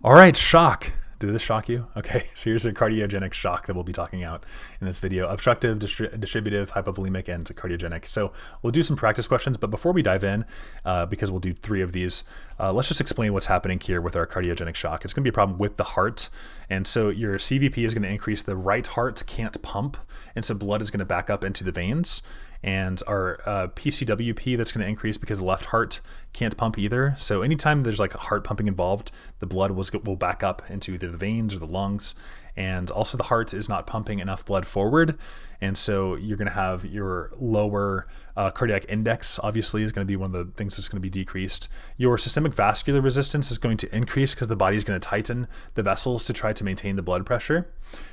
All right, shock. Did this shock you? Okay, so here's a cardiogenic shock that we'll be talking out in this video: obstructive, distributive, hypovolemic, and cardiogenic. So we'll do some practice questions, but before we dive in, because we'll do 3 of these, let's just explain what's happening here with our cardiogenic shock. It's going to be a problem with the heart, and so your CVP is going to increase. The right heart can't pump, and so blood is going to back up into the veins. And our PCWP, that's going to increase because the left heart can't pump either. So anytime there's like a heart pumping involved, the blood will back up into either the veins or the lungs. And also the heart is not pumping enough blood forward. And so you're going to have your lower cardiac index, obviously, is going to be one of the things that's going to be decreased. Your systemic vascular resistance is going to increase because the body is going to tighten the vessels to try to maintain the blood pressure.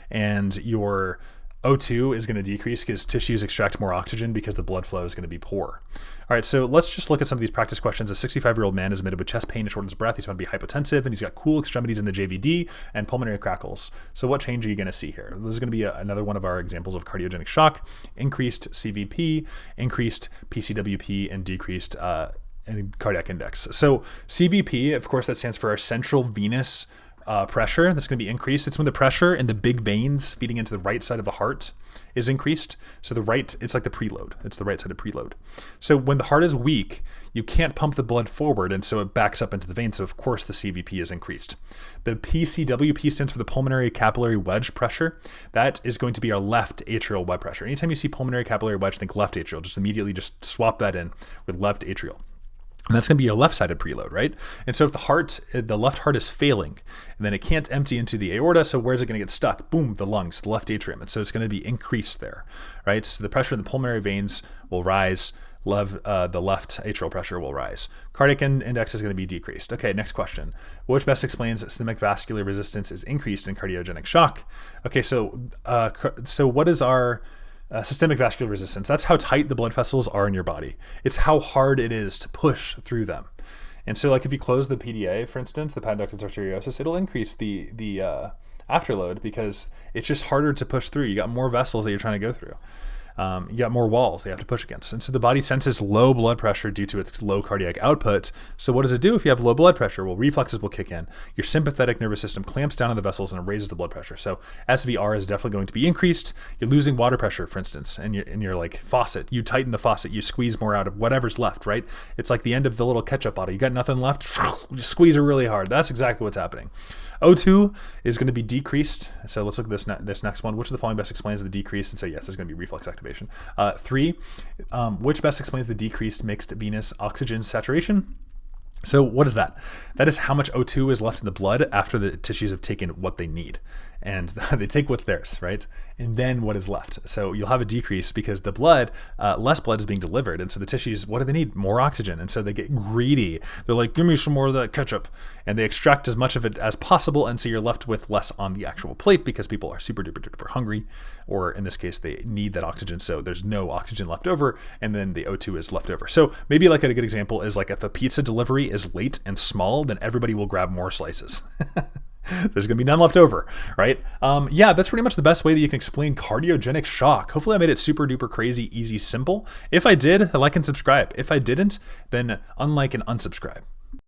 And your O2 is going to decrease because tissues extract more oxygen because the blood flow is going to be poor. All right, so let's just look at some of these practice questions. A 65-year-old man is admitted with chest pain and shortness of breath. He's found to be hypotensive, and he's got cool extremities in the JVD and pulmonary crackles. So what change are you going to see here? This is going to be another one of our examples of cardiogenic shock: increased CVP, increased PCWP, and decreased cardiac index. So CVP, of course, that stands for our central venous pressure. That's going to be increased. It's when the pressure in the big veins feeding into the right side of the heart is increased. So it's like the preload. It's the right side of preload. So when the heart is weak, you can't pump the blood forward, and so it backs up into the veins. So of course the CVP is increased. The PCWP stands for the pulmonary capillary wedge pressure. That is going to be our left atrial wedge pressure. Anytime you see pulmonary capillary wedge, think left atrial. Just immediately just swap that in with left atrial. And that's going to be your left-sided preload, right? And so if the left heart is failing, and then it can't empty into the aorta, so where's it going to get stuck? Boom, the lungs, the left atrium. And so it's going to be increased there, right? So the pressure in the pulmonary veins will rise, the left atrial pressure will rise. Cardiac index is going to be decreased. Okay, next question. Which best explains systemic vascular resistance is increased in cardiogenic shock? Okay, so what is our systemic vascular resistance? That's how tight the blood vessels are in your body. It's how hard it is to push through them. And so like if you close the PDA, for instance, the patent ductus arteriosus, it'll increase the afterload because it's just harder to push through. You got more vessels that you're trying to go through. You got more walls they have to push against. And so the body senses low blood pressure due to its low cardiac output. So what does it do if you have low blood pressure? Well, reflexes will kick in. Your sympathetic nervous system clamps down on the vessels and it raises the blood pressure. So SVR is definitely going to be increased. You're losing water pressure, for instance, in your like faucet. You tighten the faucet, you squeeze more out of whatever's left, right? It's like the end of the little ketchup bottle. You got nothing left, just squeeze it really hard. That's exactly what's happening. O2 is going to be decreased. So let's look at this next one. Which of the following best explains the decrease? And so yes, there's going to be reflex activation. 3, which best explains the decreased mixed venous oxygen saturation? So what is that? That is how much O2 is left in the blood after the tissues have taken what they need. And they take what's theirs, right? And then what is left. So you'll have a decrease because the blood, less blood is being delivered. And so the tissues, what do they need? More oxygen. And so they get greedy. They're like, give me some more of that ketchup. And they extract as much of it as possible. And so you're left with less on the actual plate because people are super duper duper hungry. Or in this case, they need that oxygen. So there's no oxygen left over. And then the O2 is left over. So maybe like a good example is like if a pizza delivery is late and small, then everybody will grab more slices. There's going to be none left over, right? Yeah, that's pretty much the best way that you can explain cardiogenic shock. Hopefully I made it super duper crazy, easy, simple. If I did, like and subscribe. If I didn't, then unlike and unsubscribe.